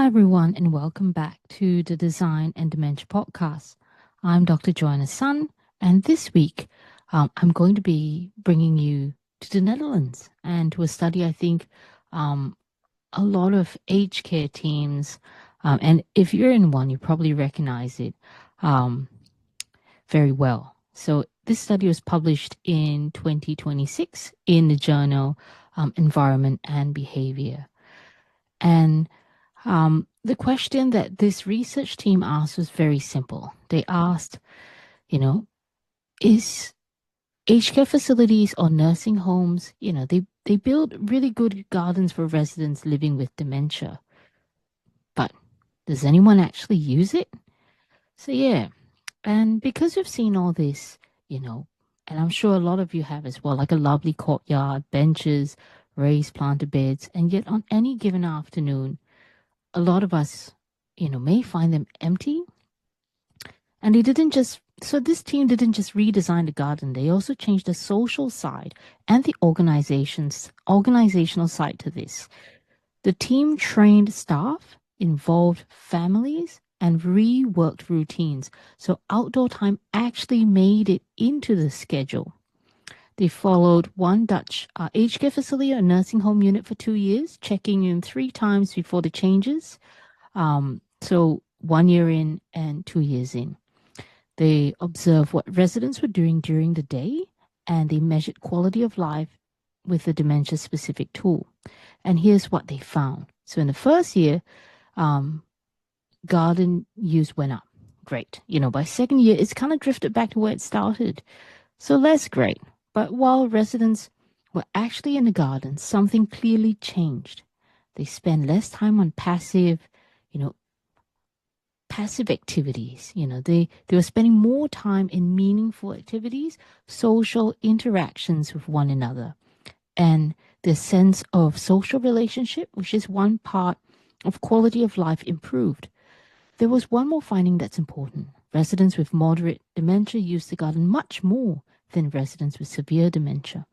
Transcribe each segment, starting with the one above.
everyone, and welcome back to the Design and Dementia podcast. I'm Dr. Joanna Sun, and this week I'm going to be bringing you to the Netherlands and to a study I think um, a lot of aged care teams, and if you're in one, you probably recognize it um, very well. So, this study was published in 2026 in the journal Environment and Behavior. And the question that this research team asked was very simple. They asked, you know, is aged care facilities or nursing homes, they build really good gardens for residents living with dementia. But does anyone actually use it? So, yeah. And because we've seen all this, you know, and I'm sure a lot of you have as well, like a lovely courtyard, benches, raised planter beds, and yet on any given afternoon, a lot of us, may find them empty. And so this team didn't just redesign the garden, they also changed the social side and the organizational side to this. The team trained staff, involved families, and reworked routines. So outdoor time actually made it into the schedule. They followed one Dutch aged care facility or nursing home unit for 2 years, checking in 3 times before the changes. So 1 year in and 2 years in. They observed what residents were doing during the day and they measured quality of life with the dementia specific tool. And here's what they found. So in the first year, garden use went up. Great. By second year, it's kind of drifted back to where it started. So less great. But while residents were actually in the garden, something clearly changed. They spend less time on passive activities. They were spending more time in meaningful activities, social interactions with one another, and the sense of social relationship, which is one part of quality of life, improved. There was one more finding that's important. Residents with moderate dementia used the garden much more than residents with severe dementia.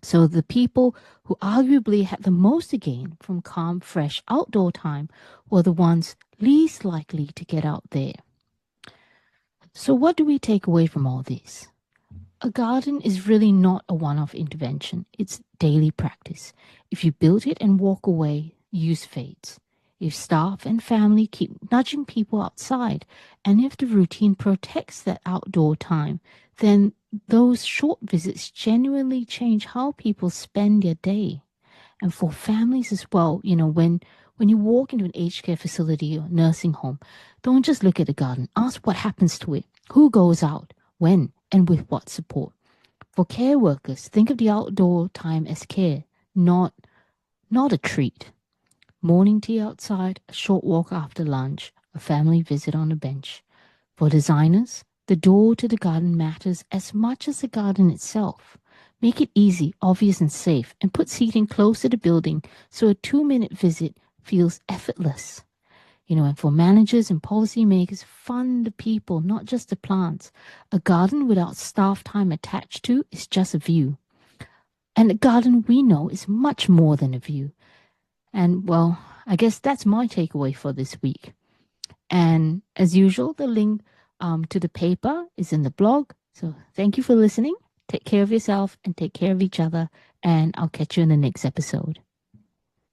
So the people who arguably had the most to gain from calm, fresh outdoor time were the ones least likely to get out there. So what do we take away from all this? A garden is really not a one-off intervention. It's daily practice. If you build it and walk away, use fades. If staff and family keep nudging people outside, and if the routine protects that outdoor time, then those short visits genuinely change how people spend their day. And for families as well, when you walk into an aged care facility or nursing home, don't just look at the garden. Ask what happens to it, who goes out, when, and with what support. For care workers, think of the outdoor time as care, not a treat. Morning tea outside, a short walk after lunch, a family visit on a bench. For designers, the door to the garden matters as much as the garden itself. Make it easy, obvious, and safe, and put seating close to the building so a 2-minute visit feels effortless. And for managers and policymakers, fund the people, not just the plants. A garden without staff time attached to is just a view. And a garden, we know, is much more than a view. And well, I guess that's my takeaway for this week. And as usual, the link to the paper is in the blog. So thank you for listening. Take care of yourself and take care of each other. And I'll catch you in the next episode.